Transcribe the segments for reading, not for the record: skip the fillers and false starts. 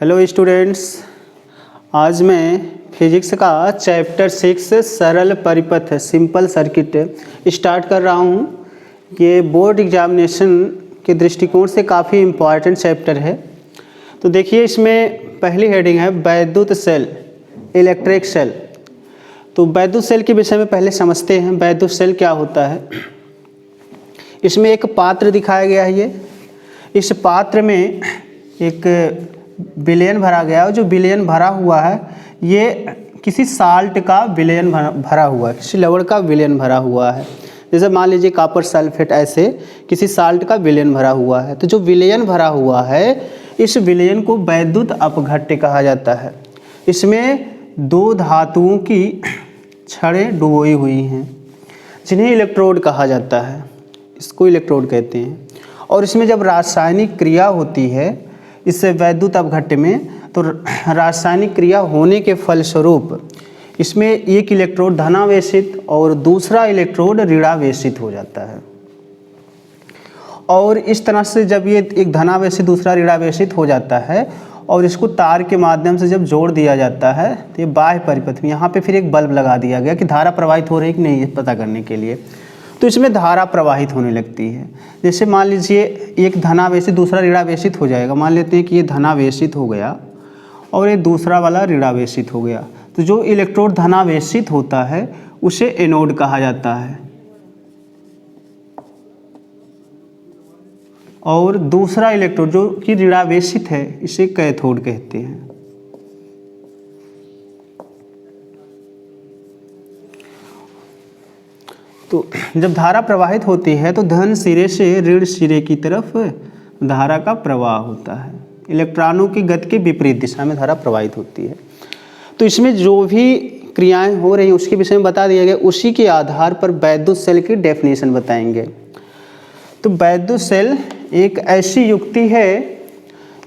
Hello students, आज मैं physics का चैप्टर 6 सरल परिपथ सिंपल सर्किट स्टार्ट कर रहा हूँ। ये बोर्ड एग्जामिनेशन के दृष्टिकोण से काफ़ी इम्पॉर्टेंट चैप्टर है। तो देखिए, इसमें पहली हेडिंग है वैद्युत सेल, इलेक्ट्रिक सेल। तो वैद्युत सेल के विषय में पहले समझते हैं वैद्युत सेल क्या होता है। इसमें एक पात्र दिखाया गया है। इस पात्र में एक विलयन भरा गया है। जो विलयन भरा हुआ है ये किसी साल्ट का विलयन भरा हुआ है, किसी लवण का विलयन भरा हुआ है। जैसे मान लीजिए कॉपर सल्फेट, ऐसे किसी साल्ट का विलयन भरा हुआ है। तो जो विलयन भरा हुआ है इस विलयन को वैद्युत अपघट्य कहा जाता है। इसमें दो धातुओं की छड़ें डुबोई हुई हैं जिन्हें इलेक्ट्रोड कहा जाता है, इसको इलेक्ट्रोड कहते हैं। और इसमें जब रासायनिक क्रिया होती है इससे वैद्युत अपघट्य में, तो रासायनिक क्रिया होने के फलस्वरूप इसमें एक इलेक्ट्रोड धनावेशित और दूसरा इलेक्ट्रोड ऋणावेशित हो जाता है। और इस तरह से जब ये एक धनावेशित दूसरा ऋणावेशित हो जाता है और इसको तार के माध्यम से जब जोड़ दिया जाता है तो ये बाह्य परिपथ में यहाँ पे फिर एक बल्ब लगा दिया गया कि धारा प्रवाहित हो रही है कि नहीं, ये पता करने के लिए। तो इसमें धारा प्रवाहित होने लगती है। जैसे मान लीजिए एक धनावेशित दूसरा ऋणावेशित हो जाएगा। मान लेते हैं कि ये धनावेशित हो गया और ये दूसरा वाला ऋणावेशित हो गया। तो जो इलेक्ट्रोड धनावेशित होता है उसे एनोड कहा जाता है और दूसरा इलेक्ट्रोड जो कि ऋणावेशित है इसे कैथोड कहते हैं। तो जब धारा प्रवाहित होती है तो धन सिरे से ऋण सिरे की तरफ धारा का प्रवाह होता है। इलेक्ट्रॉनों की गति के विपरीत दिशा में धारा प्रवाहित होती है। तो इसमें जो भी क्रियाएं हो रही हैं उसके विषय में बता दिया गया। उसी के आधार पर वैद्युत सेल की डेफिनेशन बताएंगे। तो वैद्युत सेल एक ऐसी युक्ति है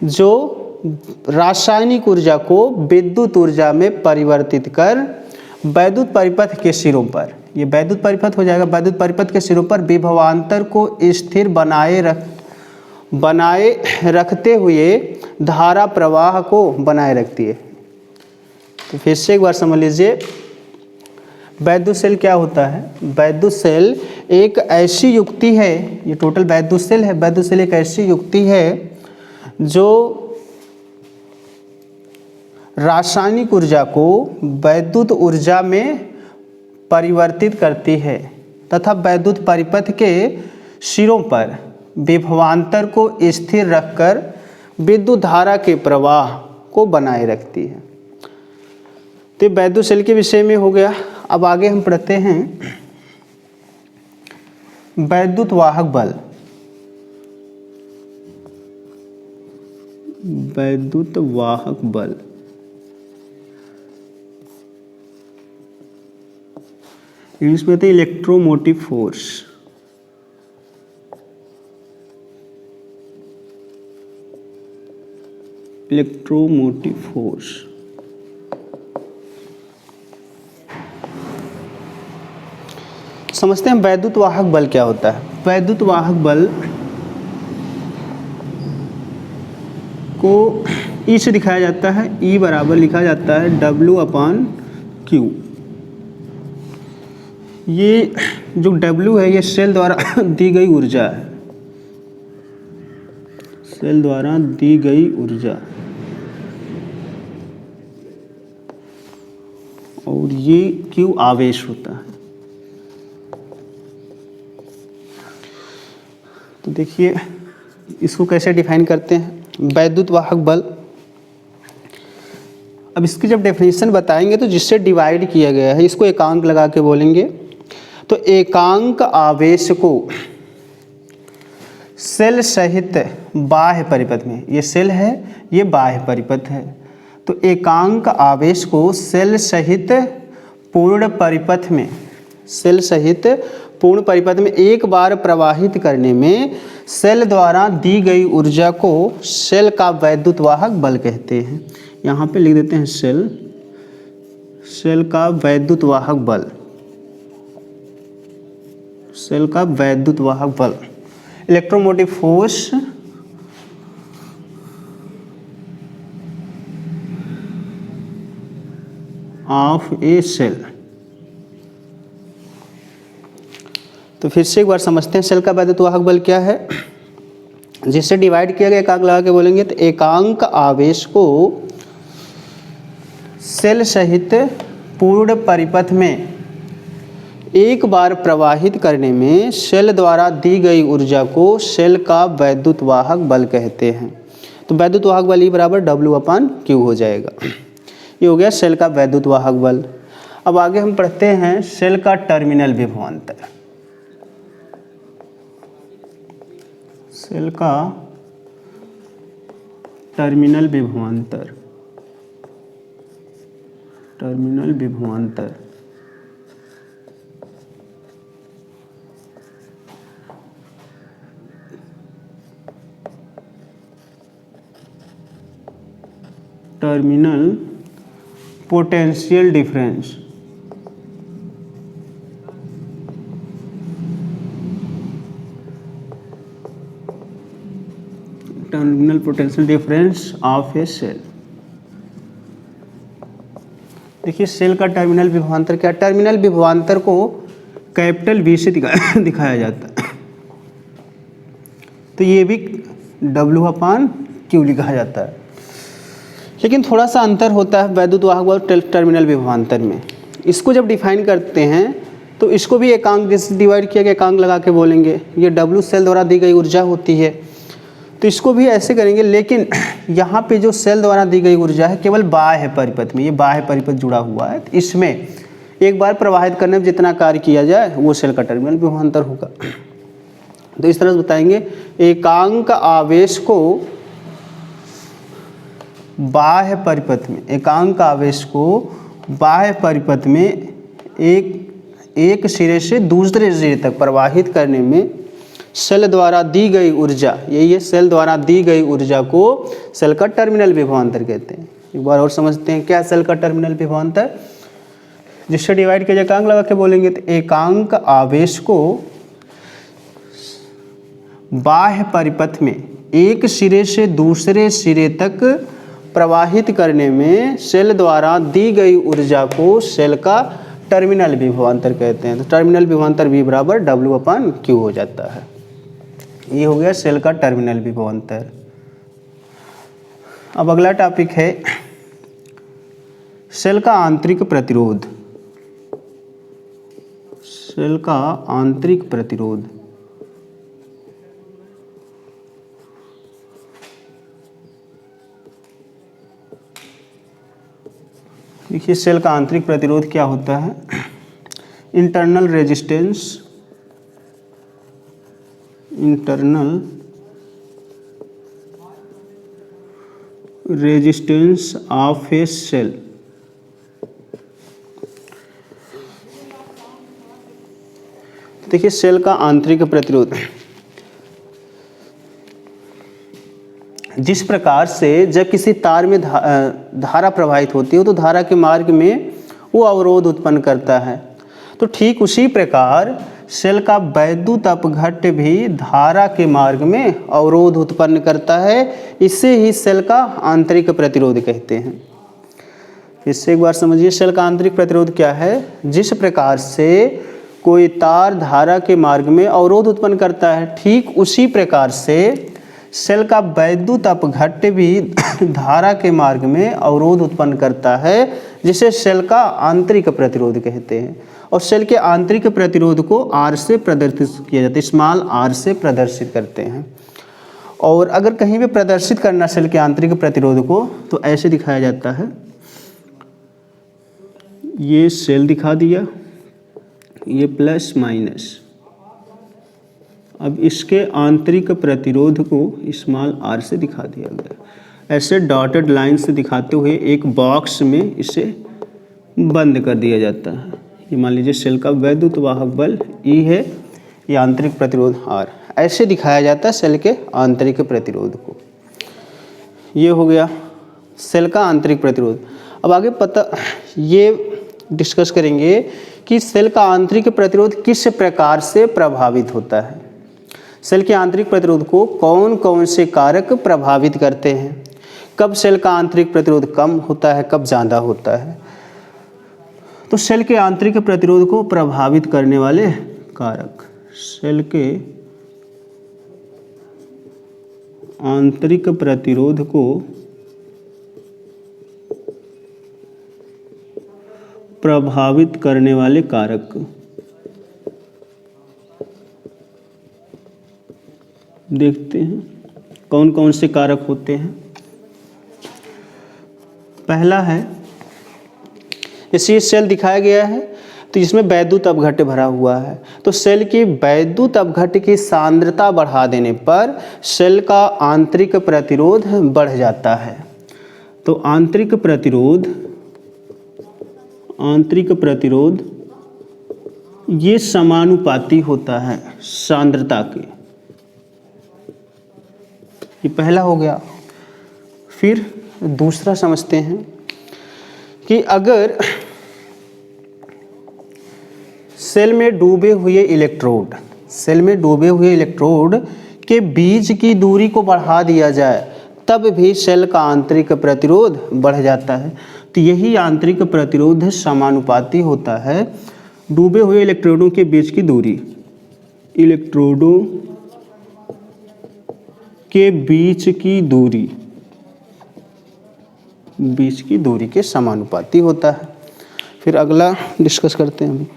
जो रासायनिक ऊर्जा को विद्युत ऊर्जा में परिवर्तित कर वैद्युत परिपथ के सिरों पर, ये वैद्युत परिपथ हो जाएगा, वैद्युत परिपथ के सिरों पर विभवांतर को स्थिर बनाए रखते हुए धारा प्रवाह को बनाए रखती है। तो फिर से एक बार समझ लीजिए वैद्युत सेल क्या होता है। वैद्युत सेल एक ऐसी युक्ति है, ये टोटल वैद्युत सेल है। वैद्युत सेल एक ऐसी युक्ति है जो रासायनिक ऊर्जा को वैद्युत ऊर्जा में परिवर्तित करती है तथा वैद्युत परिपथ के सिरों पर विभवांतर को स्थिर रखकर विद्युत धारा के प्रवाह को बनाए रखती है। तो वैद्युत सेल के विषय में हो गया। अब आगे हम पढ़ते हैं वैद्युत वाहक बल। वैद्युत वाहक बल इंग्लिश में कहते हैं इलेक्ट्रोमोटिव फोर्स। इलेक्ट्रोमोटिव फोर्स समझते हैं वैद्युत वाहक बल क्या होता है। वैद्युत वाहक बल को E से दिखाया जाता है। E बराबर लिखा जाता है W/Q। ये जो W है ये सेल द्वारा दी गई ऊर्जा है, सेल द्वारा दी गई ऊर्जा, और ये Q आवेश होता है। तो देखिए इसको कैसे डिफाइन करते हैं वैद्युत वाहक बल। अब इसकी जब डेफिनेशन बताएंगे तो जिससे डिवाइड किया गया है इसको एकांक लगा के बोलेंगे। तो एकांक आवेश को सेल सहित बाह्य परिपथ में, ये सेल है ये बाह्य परिपथ है, तो एकांक आवेश को सेल सहित पूर्ण परिपथ में, सेल सहित पूर्ण परिपथ में एक बार प्रवाहित करने में सेल द्वारा दी गई ऊर्जा को सेल का वैद्युत वाहक बल कहते हैं। यहाँ पे लिख देते हैं सेल का वैद्युत वाहक बल, सेल का वैद्युत वाहक बल। Electromotive force of a cell. तो फिर से एक बार समझते हैं सेल का वैद्युत वाहक बल क्या है। जिससे डिवाइड किया गया एकांक लगा के बोलेंगे तो एकांक आवेश को सेल सहित पूर्ण परिपथ में एक बार प्रवाहित करने में सेल द्वारा दी गई ऊर्जा को सेल का वैद्युत वाहक बल कहते हैं। तो वैद्युत वाहक बल E बराबर W/Q हो जाएगा। ये हो गया सेल का वैद्युत वाहक बल। अब आगे हम पढ़ते हैं सेल का टर्मिनल विभवांतर। सेल का टर्मिनल विभवांतर। टर्मिनल विभवांतर terminal potential difference. Terminal potential difference of a cell. देखिए सेल का टर्मिनल विभवांतर क्या। टर्मिनल विभवांतर को कैपिटल V से दिखाया जाता है। तो ये भी W/Q लिखा जाता है। लेकिन थोड़ा सा अंतर होता है वैद्युत वाहक बल टर्मिनल विभवांतर में। इसको जब डिफाइन करते हैं तो इसको भी एकांक जैसे डिवाइड किया गया एकांक लगा के बोलेंगे। ये W सेल द्वारा दी गई ऊर्जा होती है, तो इसको भी ऐसे करेंगे। लेकिन यहाँ पे जो सेल द्वारा दी गई ऊर्जा है केवल बाह्य परिपथ में, ये बाह्य परिपथ जुड़ा हुआ है, तो इसमें एक बार प्रवाहित करने में जितना कार्य किया जाए वो सेल का टर्मिनल विभवांतर होगा। तो इस तरह से बताएंगे एकांक आवेश को बाह्य परिपथ में, एकांक आवेश को बाह्य परिपथ में एक सिरे से दूसरे सिरे तक प्रवाहित करने में सेल द्वारा दी गई ऊर्जा, यही है सेल द्वारा दी गई ऊर्जा को सेल का टर्मिनल विभवांतर कहते हैं। एक बार और समझते हैं क्या सेल का टर्मिनल विभवांतर। जिससे डिवाइड किया एकांक लगा के बोलेंगे तो एकांक आवेश को बाह्य परिपथ में एक सिरे से दूसरे सिरे तक प्रवाहित करने में सेल द्वारा दी गई ऊर्जा को सेल का टर्मिनल विभवांतर कहते हैं। तो टर्मिनल विभवांतर V बराबर W/Q हो जाता है। ये हो गया सेल का टर्मिनल विभवांतर। अब अगला टॉपिक है सेल का आंतरिक प्रतिरोध। सेल का आंतरिक प्रतिरोध। देखिए सेल का आंतरिक प्रतिरोध क्या होता है। Internal resistance, internal resistance of a cell. देखिए सेल का आंतरिक प्रतिरोध जिस प्रकार से जब किसी तार में धारा प्रवाहित होती है तो धारा के मार्ग में वो अवरोध उत्पन्न करता है, तो ठीक उसी प्रकार सेल का वैद्युत अपघट्य भी धारा के मार्ग में अवरोध उत्पन्न करता है। इसे ही सेल का आंतरिक प्रतिरोध कहते हैं। इससे एक बार समझिए सेल का आंतरिक प्रतिरोध क्या है। जिस प्रकार से कोई तार धारा के मार्ग में अवरोध उत्पन्न करता है, ठीक उसी प्रकार से सेल का वैद्युत अपघट्य भी धारा के मार्ग में अवरोध उत्पन्न करता है, जिसे सेल का आंतरिक प्रतिरोध कहते हैं। और सेल के आंतरिक प्रतिरोध को R से प्रदर्शित किया जाता है, स्मॉल r से प्रदर्शित करते हैं। और अगर कहीं भी प्रदर्शित करना सेल के आंतरिक प्रतिरोध को तो ऐसे दिखाया जाता है। ये सेल दिखा दिया, ये प्लस माइनस। अब इसके आंतरिक प्रतिरोध को स्मॉल r से दिखा दिया गया। ऐसे डॉटेड लाइन से दिखाते हुए एक बॉक्स में इसे बंद कर दिया जाता है। ये मान लीजिए सेल का वैद्युत वाहक बल E है, ये आंतरिक प्रतिरोध R। ऐसे दिखाया जाता है सेल के आंतरिक प्रतिरोध को। ये हो गया सेल का आंतरिक प्रतिरोध। अब आगे ये डिस्कस करेंगे कि सेल का आंतरिक प्रतिरोध किस प्रकार से प्रभावित होता है। सेल के आंतरिक प्रतिरोध को कौन कौन से कारक प्रभावित करते हैं, कब सेल का आंतरिक प्रतिरोध कम होता है, कब ज़्यादा होता है। तो सेल के आंतरिक प्रतिरोध को प्रभावित करने वाले कारक, सेल के आंतरिक प्रतिरोध को प्रभावित करने वाले कारक। देखते हैं कौन कौन से कारक होते हैं। पहला है, जैसे ये सेल दिखाया गया है तो इसमें वैद्युत अपघट्य भरा हुआ है, तो सेल की वैद्युत अपघट्य की सांद्रता बढ़ा देने पर सेल का आंतरिक प्रतिरोध बढ़ जाता है। तो आंतरिक प्रतिरोध ये समानुपाती होता है सांद्रता के। ये पहला हो गया। फिर दूसरा समझते हैं कि अगर सेल में डूबे हुए इलेक्ट्रोड के बीच की दूरी को बढ़ा दिया जाए तब भी सेल का आंतरिक प्रतिरोध बढ़ जाता है। तो यही आंतरिक प्रतिरोध समानुपाती होता है डूबे हुए इलेक्ट्रोडों के बीच की दूरी, इलेक्ट्रोडों के बीच की दूरी के समानुपाती होता है। फिर अगला डिस्कस करते हैं हम।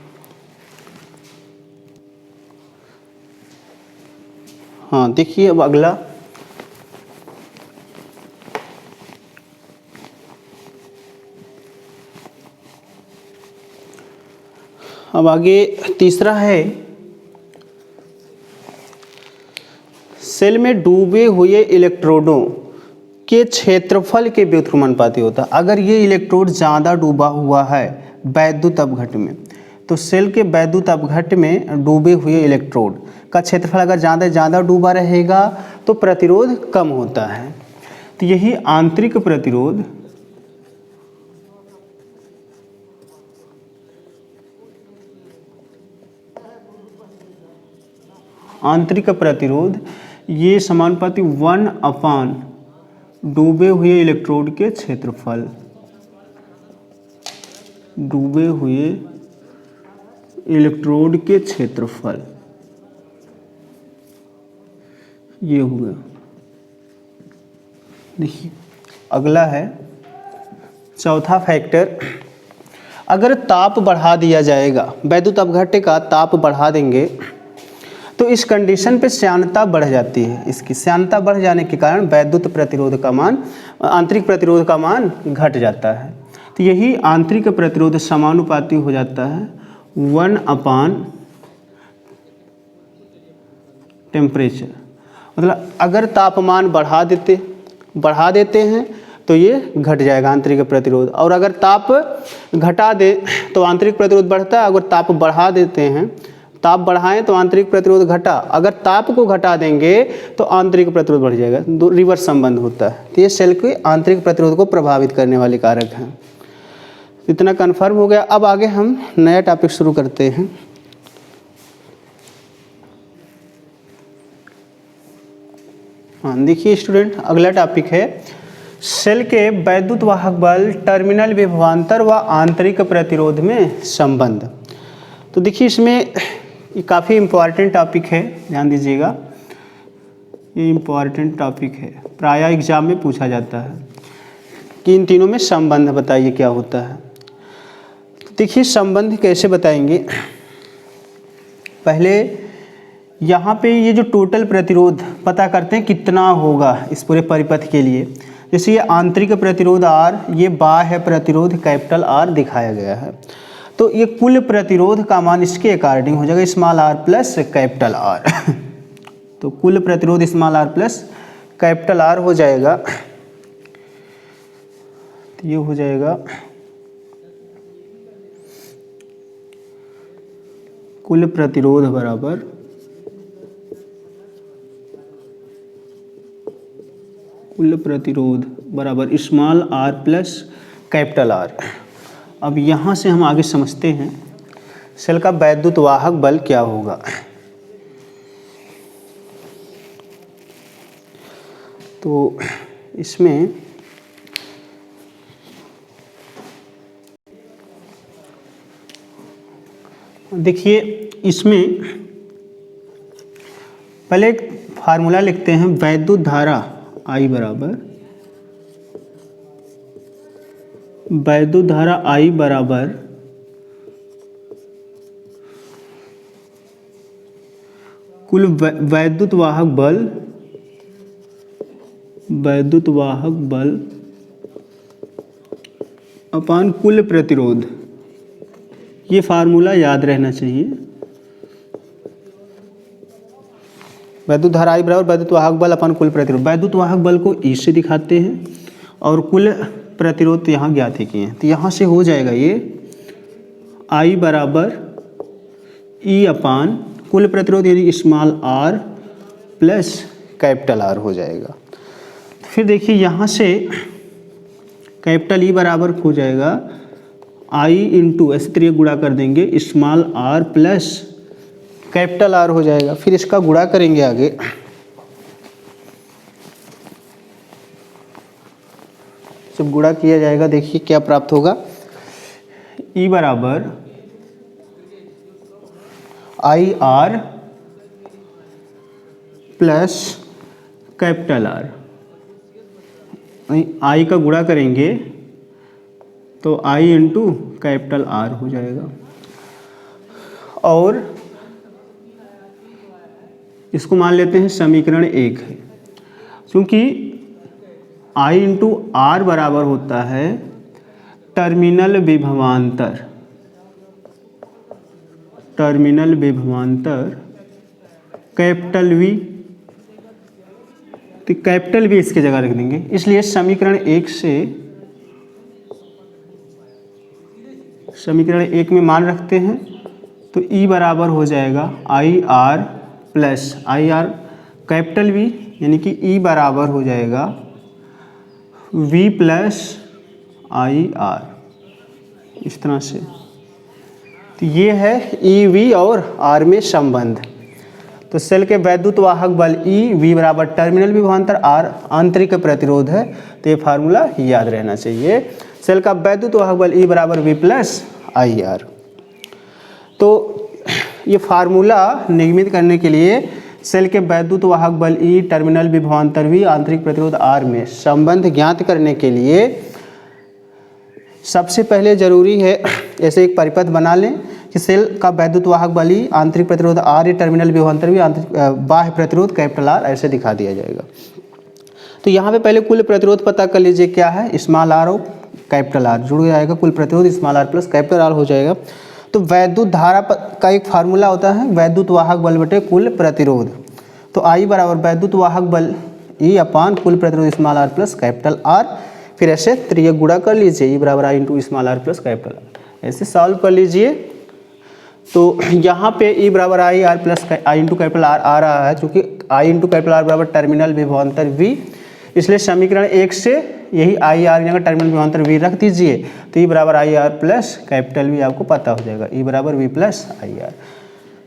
हाँ देखिए, अब अगला अब आगे तीसरा है, सेल में डूबे हुए इलेक्ट्रोडों के क्षेत्रफल के व्युत्क्रमानुपाती होता है। अगर ये इलेक्ट्रोड ज़्यादा डूबा हुआ है वैद्युत अपघट्य में, तो सेल के वैद्युत अपघट्य में डूबे हुए इलेक्ट्रोड का क्षेत्रफल अगर ज़्यादा डूबा रहेगा तो प्रतिरोध कम होता है। तो यही आंतरिक प्रतिरोध ये समानुपाती 1 अपान डूबे हुए इलेक्ट्रोड के क्षेत्रफल, डूबे हुए इलेक्ट्रोड के क्षेत्रफल, ये हो गया। देखिए अगला है चौथा फैक्टर, अगर ताप बढ़ा दिया जाएगा, वैद्युत अपघट्य का ताप बढ़ा देंगे तो इस कंडीशन पे श्यानता बढ़ जाती है। इसकी श्यानता बढ़ जाने के कारण वैद्युत प्रतिरोध का मान, आंतरिक प्रतिरोध का मान घट जाता है। तो यही आंतरिक प्रतिरोध समानुपाती हो जाता है 1 अपान टेम्परेचर। मतलब अगर तापमान बढ़ा देते हैं तो ये घट जाएगा आंतरिक प्रतिरोध, और अगर ताप घटा दे तो आंतरिक प्रतिरोध बढ़ता है। अगर ताप बढ़ा देते हैं, ताप बढ़ाएं तो आंतरिक प्रतिरोध घटा, अगर ताप को घटा देंगे तो आंतरिक प्रतिरोध बढ़ जाएगा। रिवर्स संबंध होता है। तो ये सेल के आंतरिक प्रतिरोध को प्रभावित करने वाले कारक हैं। इतना कन्फर्म हो गया। अब आगे हम नया टॉपिक शुरू करते हैं। हाँ देखिए स्टूडेंट, अगला टॉपिक है सेल के वैद्युत वाहक बल, टर्मिनल विभवांतर व आंतरिक प्रतिरोध में संबंध। तो देखिए इसमें ये काफ़ी इम्पॉर्टेंट टॉपिक है, ध्यान दीजिएगा। ये इम्पॉर्टेंट टॉपिक है, प्रायः एग्जाम में पूछा जाता है कि इन तीनों में संबंध बताइए क्या होता है। तो देखिए संबंध कैसे बताएंगे। पहले यहाँ पे ये जो टोटल प्रतिरोध पता करते हैं कितना होगा इस पूरे परिपथ के लिए। जैसे ये आंतरिक प्रतिरोध R, ये बाह्य प्रतिरोध कैपिटल R दिखाया गया है, तो ये कुल प्रतिरोध का मान इसके अकॉर्डिंग हो जाएगा small r plus capital R। तो कुल प्रतिरोध small r plus capital R हो जाएगा। तो ये हो जाएगा कुल प्रतिरोध बराबर small r plus capital R। अब यहाँ से हम आगे समझते हैं सेल का वैद्युत वाहक बल क्या होगा। तो इसमें देखिए इसमें पहले एक फार्मूला लिखते हैं, वैद्युत धारा I बराबर, वैद्युत धारा I बराबर कुल वैद्युत वाहक बल, वैद्युत वाहक बल अपान कुल प्रतिरोध। ये फार्मूला याद रहना चाहिए। वैद्युत धारा I बराबर वैद्युत वाहक बल अपान कुल प्रतिरोध। वैद्युत वाहक बल को E से दिखाते हैं और कुल प्रतिरोध तो यहाँ ज्ञात ही किए हैं, तो यहाँ से हो जाएगा ये I बराबर E अपान कुल प्रतिरोध यानी small r plus capital R हो जाएगा। फिर देखिए यहाँ से कैपिटल E बराबर हो जाएगा I इंटू, ऐसे तरीके गुणा कर देंगे, small r plus capital R हो जाएगा। फिर इसका गुणा करेंगे आगे, जब गुणा किया जाएगा देखिए क्या प्राप्त होगा। E बराबर IR plus capital R, I का गुणा करेंगे तो I इंटू कैपिटल R हो जाएगा। और इसको मान लेते हैं समीकरण 1 है, क्योंकि I इंटू R बराबर होता है टर्मिनल विभवांतर, टर्मिनल विभवांतर कैपिटल V, तो कैपिटल V इसकी जगह रख देंगे। इसलिए समीकरण 1 से, समीकरण 1 में मान रखते हैं तो E बराबर हो जाएगा IR plus IR capital V, यानी कि E बराबर हो जाएगा V प्लस IR, इस तरह से। तो ये है EV और R में संबंध। तो सेल के वैद्युत वाहक बल E, V बराबर टर्मिनल विभवांतर, R आंतरिक प्रतिरोध है, तो ये फार्मूला याद रहना चाहिए। सेल का वैद्युत वाहक बल E बराबर V प्लस IR। तो ये फार्मूला निगमित करने के लिए सेल के वैद्युत वाहक बल E, टर्मिनल विभवांतर V, आंतरिक प्रतिरोध R में संबंध ज्ञात करने के लिए सबसे पहले जरूरी है ऐसे एक परिपथ बना लें कि सेल का वैद्युत वाहक बल E, आंतरिक प्रतिरोध R, टर्मिनल विभवांतर V, आंतरिक बाह्य प्रतिरोध कैपिटल R, ऐसे दिखा दिया जाएगा। तो यहाँ पे पहले कुल प्रतिरोध पता कर लीजिए क्या है, स्मॉल r और कैपिटल R जुड़ जाएगा, कुल प्रतिरोध small r plus capital R हो जाएगा। तो वैद्युत धारा का एक फार्मूला होता है वैद्युत वाहक बल बटे कुल प्रतिरोध। तो I बराबर वैद्युत वाहक बल E अपान कुल प्रतिरोध small r plus capital R। फिर ऐसे त्रियक गुणा कर लीजिए, E बराबर I into small r plus capital R, ऐसे सॉल्व कर लीजिए। तो यहाँ पे E बराबर IR plus I into capital R आ रहा है, क्योंकि I इंटू कैपिटल R बराबर टर्मिनल विभवांतर V, इसलिए समीकरण 1 से यही IR जगह टर्मिनल विभवांतर V रख दीजिए, तो E बराबर IR प्लस कैपिटल V आपको पता हो जाएगा, E बराबर V प्लस IR।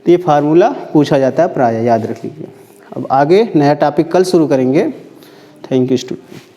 तो ये फार्मूला पूछा जाता है प्रायः, याद रख लीजिए। अब आगे नया टॉपिक कल शुरू करेंगे। Thank you student.